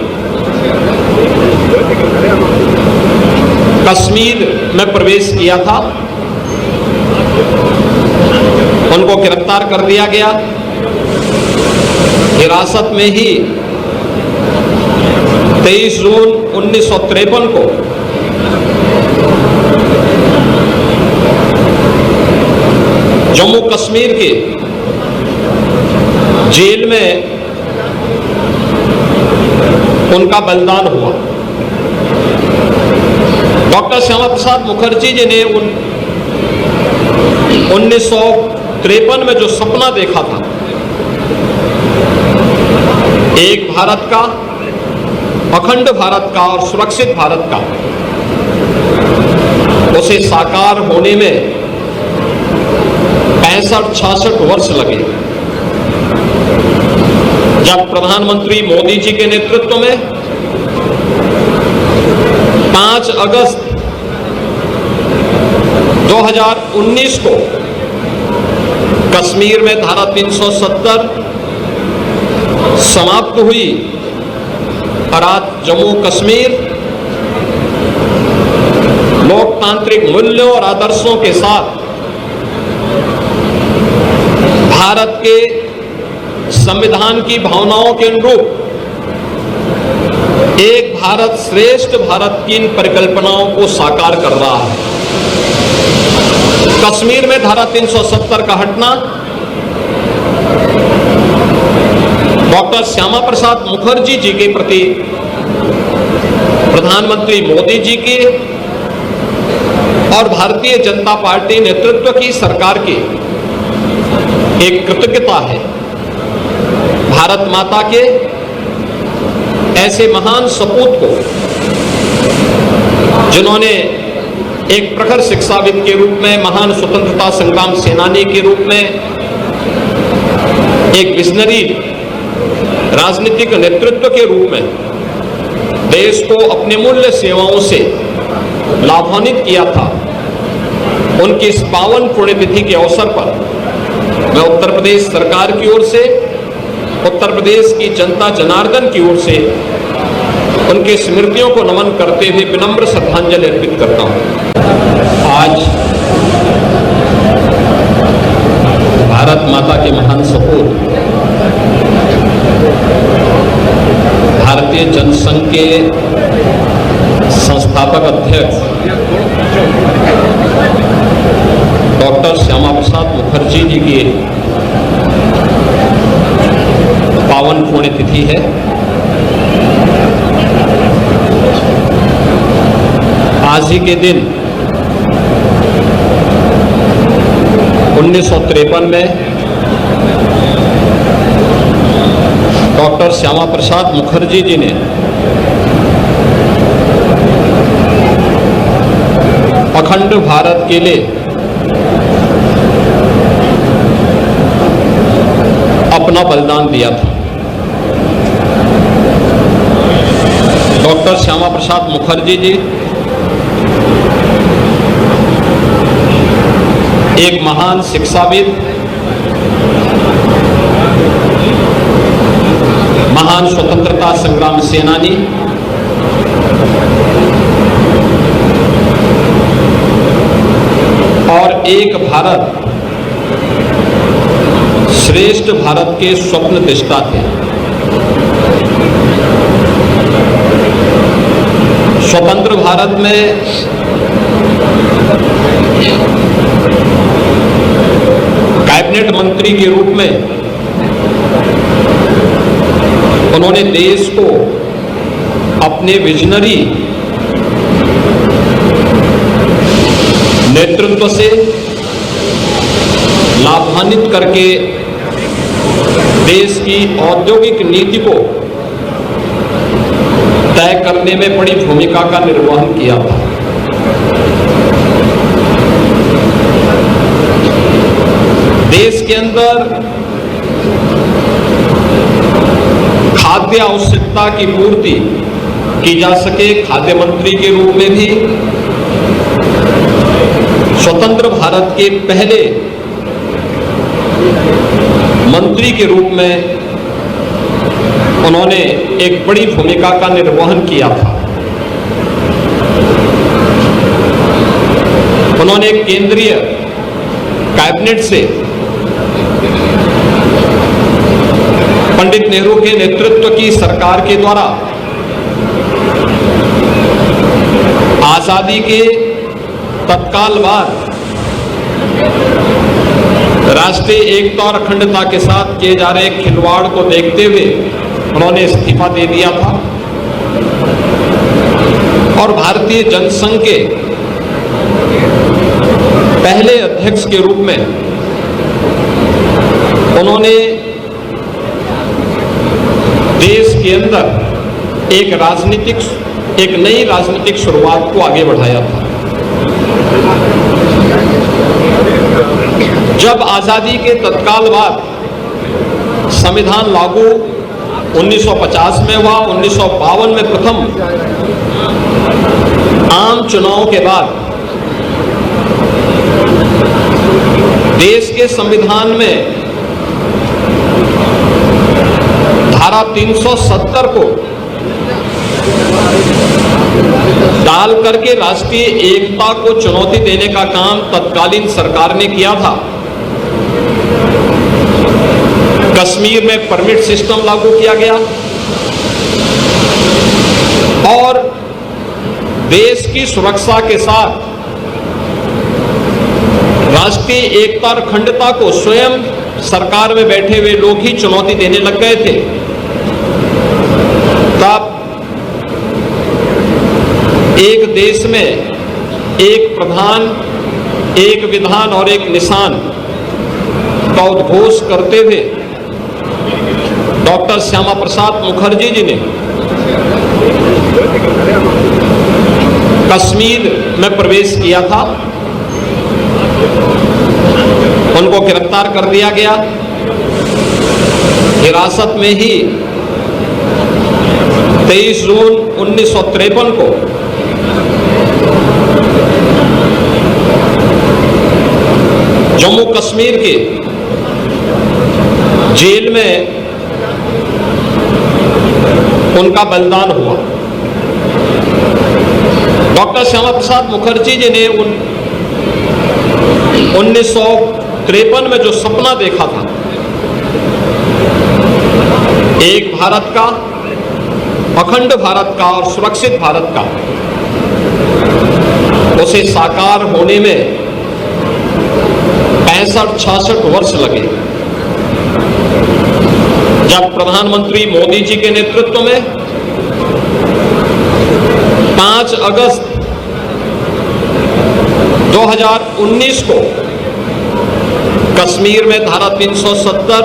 कश्मीर में प्रवेश किया था। उनको गिरफ्तार कर दिया गया। हिरासत में ही 23 जून 1953 को जम्मू कश्मीर के जेल में उनका बलिदान हुआ। डॉक्टर श्यामा प्रसाद मुखर्जी जी ने 1953 में जो सपना देखा था, एक भारत का, अखंड भारत का और सुरक्षित भारत का, उसे साकार होने में 65-66 वर्ष लगे। जब प्रधानमंत्री मोदी जी के नेतृत्व में 5 अगस्त 2019 को कश्मीर में धारा 370 समाप्त हुई और आज जम्मू कश्मीर लोकतांत्रिक मूल्यों और आदर्शों के साथ भारत के संविधान की भावनाओं के अनुरूप एक भारत श्रेष्ठ भारत की इन परिकल्पनाओं को साकार कर रहा है। कश्मीर में धारा 370 का हटना डॉक्टर श्यामा प्रसाद मुखर्जी जी के प्रति प्रधानमंत्री मोदी जी के और भारतीय जनता पार्टी नेतृत्व की सरकार की एक कृतज्ञता है। भारत माता के ऐसे महान सपूत को, जिन्होंने एक प्रखर शिक्षाविद के रूप में, महान स्वतंत्रता संग्राम सेनानी के रूप में, एक विजनरी राजनीतिक नेतृत्व के रूप में देश को अपने मूल्य सेवाओं से लाभान्वित किया था, उनकी इस पावन पुण्यतिथि के अवसर पर मैं उत्तर प्रदेश सरकार की ओर से, उत्तर प्रदेश की जनता जनार्दन की ओर से उनके स्मृतियों को नमन करते हुए विनम्र श्रद्धांजलि अर्पित करता हूं। आज भारत माता के महान सपूत, भारतीय जनसंघ के संस्थापक अध्यक्ष डॉक्टर श्यामा प्रसाद मुखर्जी जी की पावन पुण्यतिथि है। आज ही के दिन 1953 में डॉक्टर श्यामा प्रसाद मुखर्जी जी ने अखंड भारत के लिए अपना बलिदान दिया था। डॉक्टर श्यामा प्रसाद मुखर्जी जी एक महान शिक्षाविद, महान स्वतंत्रता संग्राम सेनानी, और एक भारत श्रेष्ठ भारत के स्वप्न दृष्टा थे। स्वतंत्र भारत में कैबिनेट मंत्री के रूप में उन्होंने देश को अपने विजनरी नेतृत्व से लाभान्वित करके देश की औद्योगिक नीति को तय करने में बड़ी भूमिका का निर्वहन किया था। देश के अंदर खाद्य आवश्यकता की पूर्ति की जा सके, खाद्य मंत्री के रूप में भी स्वतंत्र भारत के पहले मंत्री के रूप में उन्होंने एक बड़ी भूमिका का निर्वहन किया था। उन्होंने केंद्रीय कैबिनेट से पंडित नेहरू के नेतृत्व की सरकार के द्वारा आजादी के तत्काल बाद राष्ट्रीय एकता और अखंडता के साथ किए जा रहे खिलवाड़ को देखते हुए उन्होंने इस्तीफा दे दिया था और भारतीय जनसंघ के पहले अध्यक्ष के रूप में उन्होंने देश के अंदर एक नई राजनीतिक शुरुआत को आगे बढ़ाया था। जब आजादी के तत्काल बाद संविधान लागू 1950 में हुआ, 1952 में प्रथम आम चुनाव के बाद देश के संविधान में धारा 370 को डाल करके राष्ट्रीय एकता को चुनौती देने का काम तत्कालीन सरकार ने किया था। कश्मीर में परमिट सिस्टम लागू किया गया और देश की सुरक्षा के साथ राष्ट्रीय एकता और अखंडता को स्वयं सरकार में बैठे हुए लोग ही चुनौती देने लग गए थे। तब एक देश में एक प्रधान, एक विधान और एक निशान का उद्घोष करते हुए डॉक्टर श्यामा प्रसाद मुखर्जी जी ने कश्मीर में प्रवेश किया था। उनको गिरफ्तार कर दिया गया। हिरासत में ही 23 जून 1953 को जम्मू कश्मीर के जेल में उनका बलिदान हुआ। डॉक्टर श्यामा प्रसाद मुखर्जी जी ने 1953 में जो सपना देखा था, एक भारत का, अखंड भारत का और सुरक्षित भारत का, उसे साकार होने में 65-66 वर्ष लगे, जब प्रधानमंत्री मोदी जी के नेतृत्व में 5 अगस्त 2019 को कश्मीर में धारा 370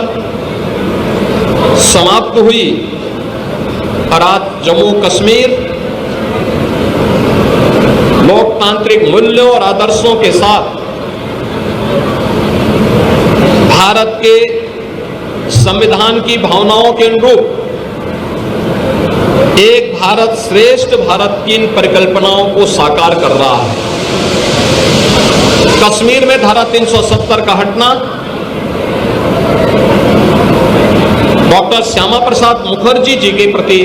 समाप्त हुई और आज जम्मू कश्मीर लोकतांत्रिक मूल्यों और आदर्शों के साथ भारत के संविधान की भावनाओं के अनुरूप एक भारत श्रेष्ठ भारत की इन परिकल्पनाओं को साकार कर रहा है। कश्मीर में धारा 370 का हटना डॉक्टर श्यामा प्रसाद मुखर्जी जी के प्रति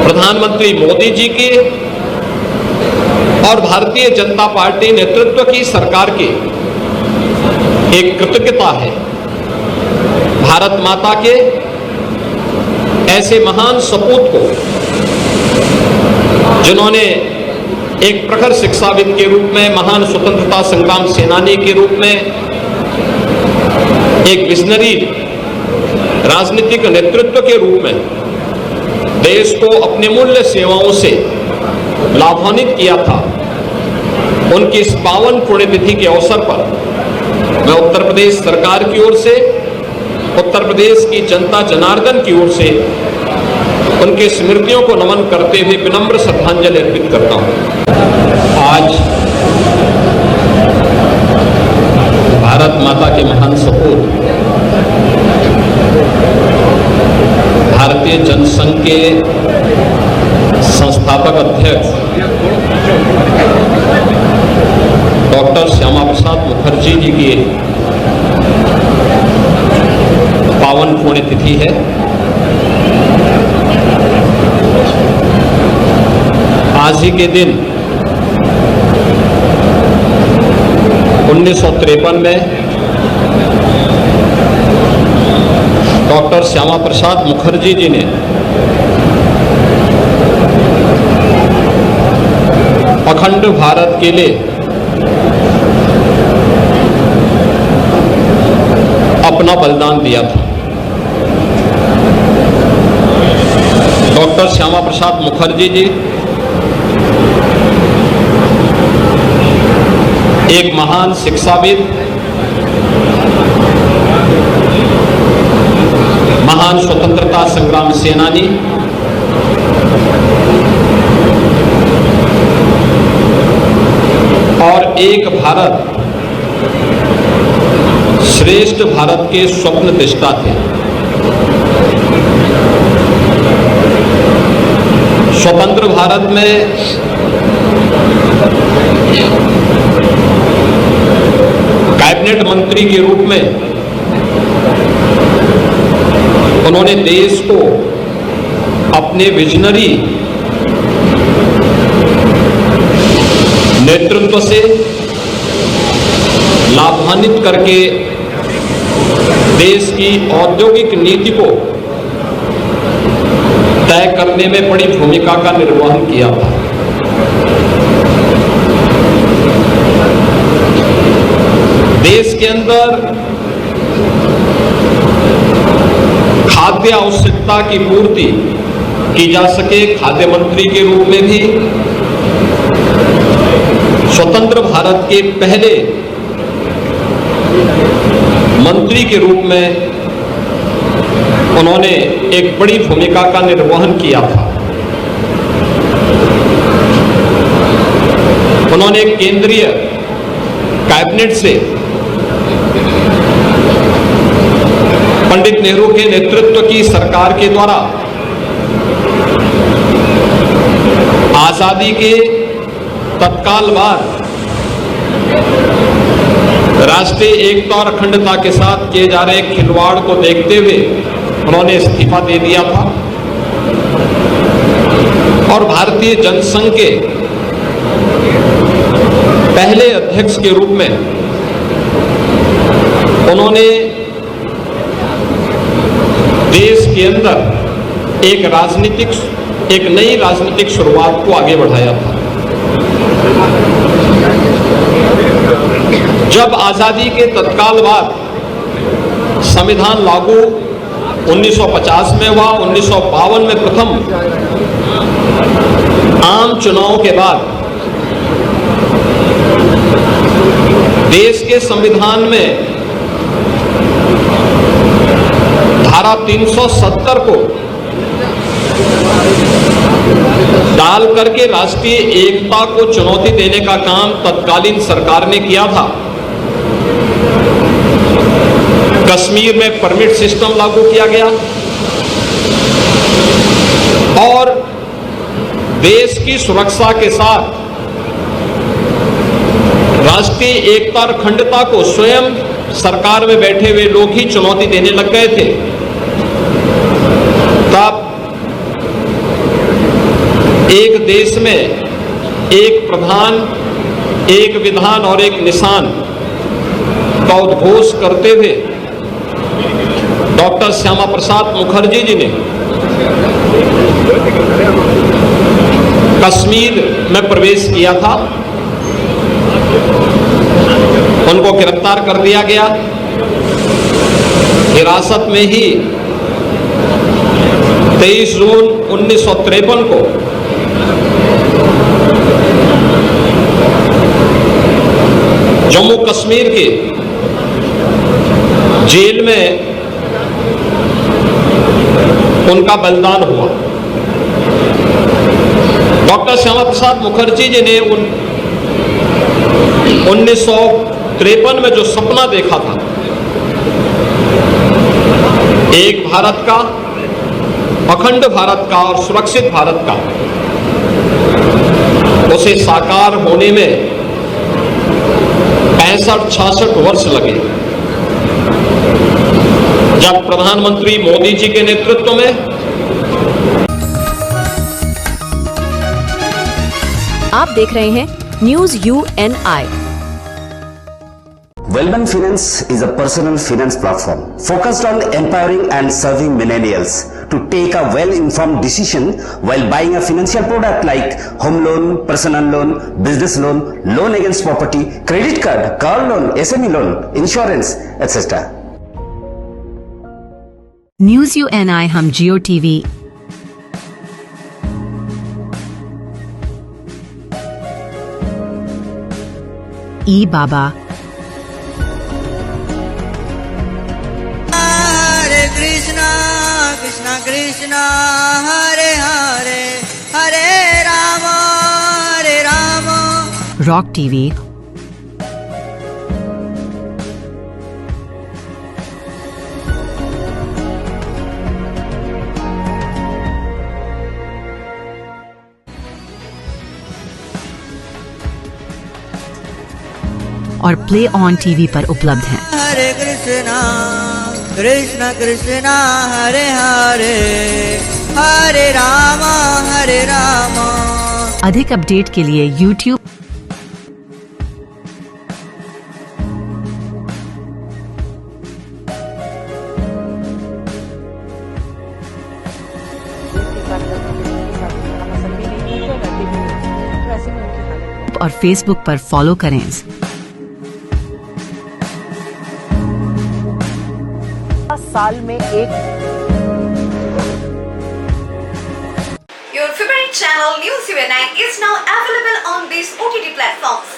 प्रधानमंत्री मोदी जी की और भारतीय जनता पार्टी नेतृत्व की सरकार की एक कृतज्ञता है। भारत माता के ऐसे महान सपूत को, जिन्होंने एक प्रखर शिक्षाविद के रूप में, महान स्वतंत्रता संग्राम सेनानी के रूप में, एक विजनरी राजनीतिक नेतृत्व के रूप में देश को अपने मूल्य सेवाओं से लाभान्वित किया था, उनकी इस पावन पुण्यतिथि के अवसर पर मैं उत्तर प्रदेश सरकार की ओर से, उत्तर प्रदेश की जनता जनार्दन की ओर से उनके स्मृतियों को नमन करते हुए विनम्र श्रद्धांजलि अर्पित करता हूं। आज भारत माता के महान सपूत भारतीय जनसंघ के संस्थापक अध्यक्ष डॉक्टर श्यामा प्रसाद मुखर्जी जी की पावन पुण्यतिथि है। आज ही के दिन 1953 में डॉक्टर श्यामा प्रसाद मुखर्जी जी ने अखंड भारत के लिए अपना बलिदान दिया था। डॉक्टर श्यामा प्रसाद मुखर्जी जी एक महान शिक्षाविद, महान स्वतंत्रता संग्राम सेनानी, और एक भारत श्रेष्ठ भारत के स्वप्न दृष्टा थे। स्वतंत्र भारत में कैबिनेट मंत्री के रूप में उन्होंने देश को अपने विजनरी नेतृत्व से लाभान्वित करके देश की औद्योगिक नीति को तय करने में बड़ी भूमिका का निर्वहन किया था। देश के अंदर खाद्य आवश्यकता की पूर्ति की जा सके, खाद्य मंत्री के रूप में भी स्वतंत्र भारत के पहले मंत्री के रूप में उन्होंने एक बड़ी भूमिका का निर्वहन किया था। उन्होंने केंद्रीय कैबिनेट से पंडित नेहरू के नेतृत्व की सरकार के द्वारा आजादी के तत्काल बाद राष्ट्रीय एकता और अखंडता के साथ किए जा रहे खिलवाड़ को देखते हुए उन्होंने इस्तीफा दे दिया था और भारतीय जनसंघ के पहले अध्यक्ष के रूप में उन्होंने देश के अंदर एक नई राजनीतिक शुरुआत को आगे बढ़ाया था। जब आजादी के तत्काल बाद संविधान लागू 1950 में हुआ, 1952 में प्रथम आम चुनाव के बाद देश के संविधान में धारा 370 को डाल करके राष्ट्रीय एकता को चुनौती देने का काम तत्कालीन सरकार ने किया था। कश्मीर में परमिट सिस्टम लागू किया गया और देश की सुरक्षा के साथ राष्ट्रीय एकता और अखंडता को स्वयं सरकार में बैठे हुए लोग ही चुनौती देने लग गए थे। तब एक देश में एक प्रधान, एक विधान और एक निशान का उद्घोष करते हुए डॉक्टर श्यामा प्रसाद मुखर्जी जी ने कश्मीर में प्रवेश किया था। उनको गिरफ्तार कर दिया गया। हिरासत में ही 23 जून 1953 को जम्मू कश्मीर के जेल में उनका बलिदान हुआ। डॉक्टर श्यामा प्रसाद मुखर्जी जी ने 1953 में जो सपना देखा था, एक भारत का, अखंड भारत का और सुरक्षित भारत का, उसे साकार होने में 65-66 वर्ष लगे। जब प्रधानमंत्री मोदी जी के नेतृत्व में आप देख रहे हैं news UNI। Wellman Finance is a personal finance platform focused on empowering and serving millennials to take a well-informed decision while buying a financial product like home loan, personal loan, business loan, loan against property, credit card, car loan, SME loan, insurance, etc. News UNI हम जियो TV, ई बाबा, हरे कृष्णा कृष्णा कृष्णा हरे हरे, हरे Ram rock TV, और play on TV पर उपलब्ध हैं। हरे कृष्णा कृष्णा कृष्णा हरे हरे, हरे राम अधिक update के लिए YouTube और Facebook पर फॉलो करें। साल में एक Your favorite channel News UNI is now available on these OTT platforms.